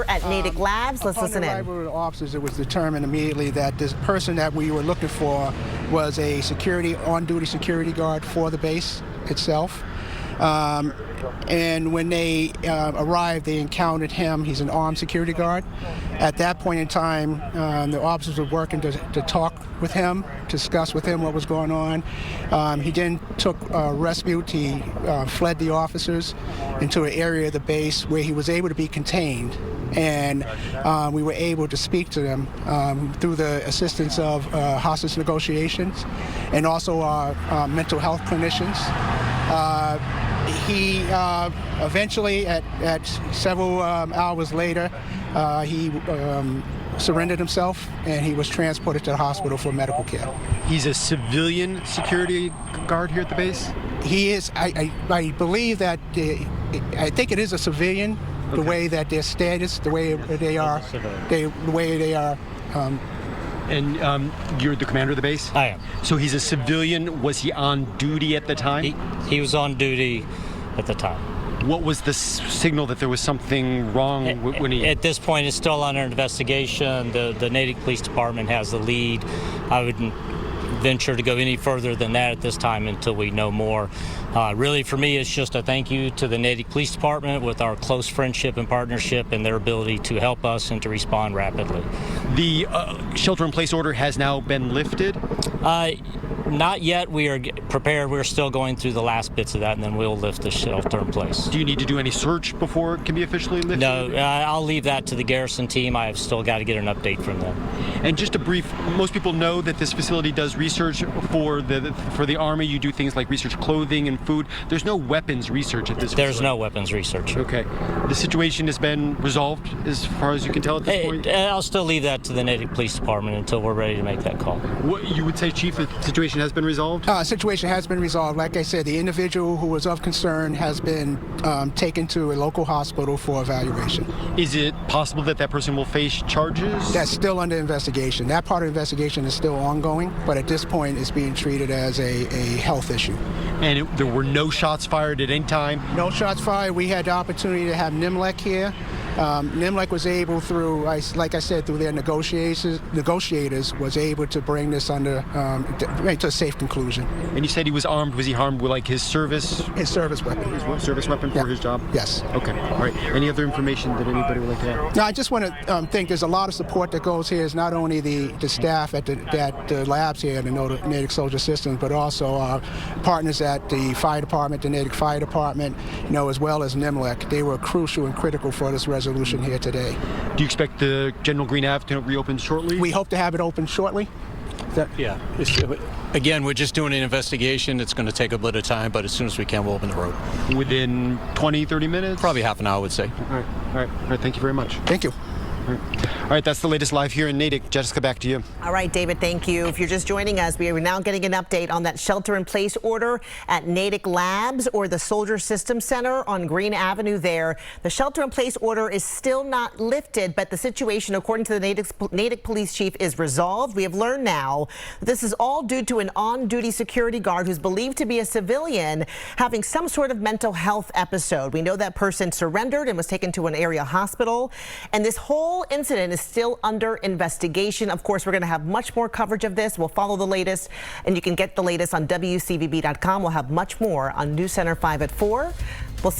at Natick Labs. Let's listen in. Upon the arrival of the officers, it was determined immediately that this person that we were looking for was a on-duty security guard for the base itself. And when they arrived, they encountered him. He's an armed security guard. At that point in time, the officers were working to talk with him, discuss with him what was going on. He then took rescued. He fled the officers into an area of the base where he was able to be contained. And we were able to speak to them through the assistance of hostage negotiations and also our mental health clinicians. He eventually, at several hours later, he surrendered himself and he was transported to the hospital for medical care. He's a civilian security guard here at the base? He is. I believe that, I think it is a civilian, the way that their status, the way they are, the way they are. And you're the commander of the base? I am. So he's a civilian. Was he on duty at the time? He was on duty at the time. What was the signal that there was something wrong when he... At this point, it's still under investigation. The Natick Police Department has the lead. I wouldn't venture to go any further than that at this time until we know more. Really, for me, it's just a thank you to the Natick Police Department with our close friendship and partnership and their ability to help us and to respond rapidly. The shelter-in-place order has now been lifted? Not yet. We are prepared. We're still going through the last bits of that, and then we'll lift the shelter-in-place. Do you need to do any search before it can be officially lifted? No, I'll leave that to the garrison team. I have still got to get an update from them. And just a brief, most people know that this facility does research for the Army. You do things like research clothing and food. There's no weapons research at this facility. There's no weapons research. Okay. The situation has been resolved as far as you can tell at this point? I'll still leave that to the Natick Police Department until we're ready to make that call. What you would say, Chief, the situation has been resolved? Situation has been resolved. Like I said, the individual who was of concern has been taken to a local hospital for evaluation. Is it possible that that person will face charges? That's still under investigation. That part of the investigation is still ongoing, but at this point it's being treated as a health issue. And there were no shots fired at any time? No shots fired. We had the opportunity to have NIMLEC here. NIMLEC was able, through, like I said, through their negotiators, was able to bring this under to a safe conclusion. And you said he was armed. Was he armed with like his service? His service weapon. His service weapon for his job? Yes. Okay. All right. Any other information that anybody would like to add? No, I just want to think there's a lot of support that goes here. It's not only the staff at the labs here at the Natick Soldier Systems, but also our partners at the fire department, the Natick Fire Department, as well as NIMLEC. They were crucial and critical for this resolution here today. Do you expect the General Green Ave to reopen shortly? We hope to have it open shortly. Yeah. Again, we're just doing an investigation. It's going to take a bit of time, but as soon as we can, we'll open the road. Within 20, 30 minutes? Probably half an hour, I would say. All right. Thank you very much. Thank you. All right, that's the latest live here in Natick. Jessica, back to you. All right, David, thank you. If you're just joining us, we are now getting an update on that shelter-in-place order at Natick Labs or the Soldier Systems Center on Green Avenue there. The shelter-in-place order is still not lifted, but the situation, according to the Natick Police Chief, is resolved. We have learned now that this is all due to an on-duty security guard who's believed to be a civilian having some sort of mental health episode. We know that person surrendered and was taken to an area hospital, and this whole incident is still under investigation. Of course, we're going to have much more coverage of this. We'll follow the latest, and you can get the latest on WCVB.com. We'll have much more on News Center 5 at 4. We'll see